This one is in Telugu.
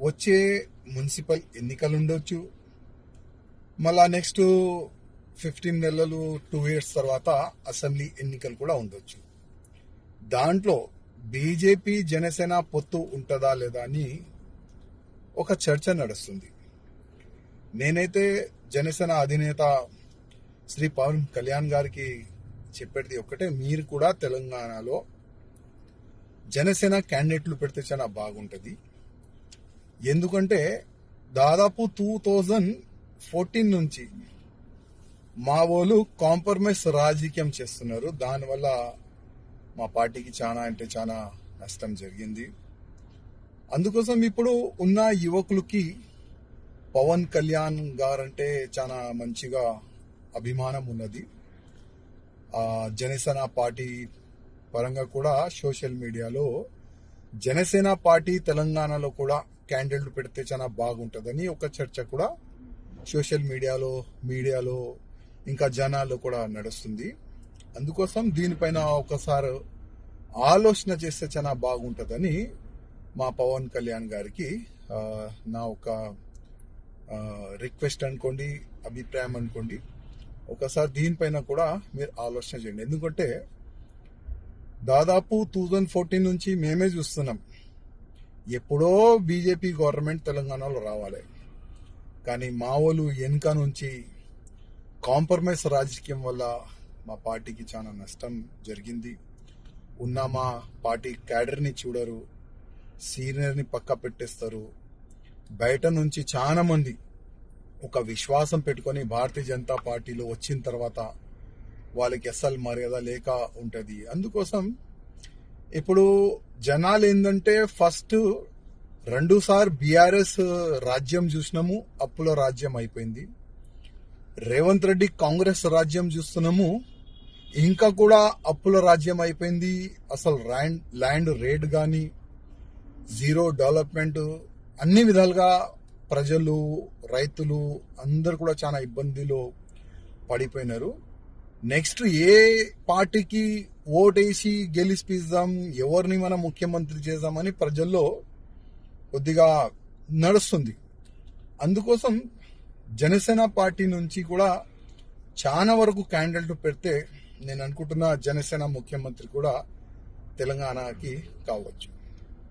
వచ్చే మున్సిపల్ ఎన్నికలు ఉండొచ్చు, మళ్ళా నెక్స్ట్ 15 నెలలు 2 years తర్వాత అసెంబ్లీ ఎన్నికలు కూడా ఉండొచ్చు. దాంట్లో బీజేపీ జనసేన పొత్తు ఉంటుందా లేదా అని ఒక చర్చ నడుస్తుంది. నేనైతే జనసేన అధినేత శ్రీ పవన్ కళ్యాణ్ గారికి చెప్పేది ఒక్కటే, మీరు కూడా తెలంగాణలో జనసేన క్యాండిడేట్లు పెడితే చాలా బాగుంటుంది. ఎందుకంటే దాదాపు 2014 నుంచి మా వాళ్ళు కాంప్రమైజ్ రాజకీయం చేస్తున్నారు. దానివల్ల మా పార్టీకి చాలా అంటే చాలా నష్టం జరిగింది. అందుకోసం ఇప్పుడు ఉన్న యువకులకి పవన్ కళ్యాణ్ గారంటే చాలా మంచిగా అభిమానం ఉన్నది. జనసేన పార్టీ పరంగా కూడా సోషల్ మీడియాలో జనసేన పార్టీ తెలంగాణలో కూడా క్యాండిడేట్లు పెడితే చాలా బాగుంటుందని ఒక చర్చ కూడా సోషల్ మీడియాలో ఇంకా జనాల్లో కూడా నడుస్తుంది. అందుకోసం దీనిపైన ఒకసారి ఆలోచన చేస్తే చాలా బాగుంటుందని మా పవన్ కళ్యాణ్ గారికి నా ఒక రిక్వెస్ట్ అనుకోండి, అభిప్రాయం అనుకోండి. ఒకసారి దీనిపైన కూడా మీరు ఆలోచన చేయండి. ఎందుకంటే దాదాపు 2014 నుంచి మేమే చూస్తున్నాం, ఎప్పుడో బీజేపీ గవర్నమెంట్ తెలంగాణలో రావాలి, కానీ మా వాళ్ళు వెనుక నుంచి కాంప్రమైజ్ రాజకీయం వల్ల మా పార్టీకి చాలా నష్టం జరిగింది. ఉన్న మా పార్టీ క్యాడర్ని చూడరు, సీనియర్ని పక్క పెట్టేస్తారు. బయట నుంచి చాలా మంది ఒక విశ్వాసం పెట్టుకొని భారతీయ జనతా పార్టీలో వచ్చిన తర్వాత వాళ్ళకి అస్సలు మర్యాద లేక ఉంటుంది. అందుకోసం ఇప్పుడు జనాలు ఏంటంటే ఫస్ట్ 2 సార్లు బీఆర్ఎస్ రాజ్యం చూసినాము, అప్పుల రాజ్యం అయిపోయింది. రేవంత్ రెడ్డి కాంగ్రెస్ రాజ్యం చూస్తున్నాము, ఇంకా కూడా అప్పుల రాజ్యం అయిపోయింది. అసలు ల్యాండ్ రేట్ కానీ జీరో డెవలప్మెంట్, అన్ని విధాలుగా ప్రజలు రైతులు అందరు కూడా చాలా ఇబ్బందిలో పడిపోయినారు. నెక్స్ట్ ఏ పార్టీకి ఓటేసి గెలిపిద్దాం, ఎవరిని మనం ముఖ్యమంత్రి చేద్దామని ప్రజల్లో కొద్దిగా నడుస్తుంది. అందుకోసం జనసేన పార్టీ నుంచి కూడా చాలా వరకు క్యాండిడేట్ పెడితే నేను అనుకుంటున్నా జనసేన ముఖ్యమంత్రి కూడా తెలంగాణకి కావచ్చు.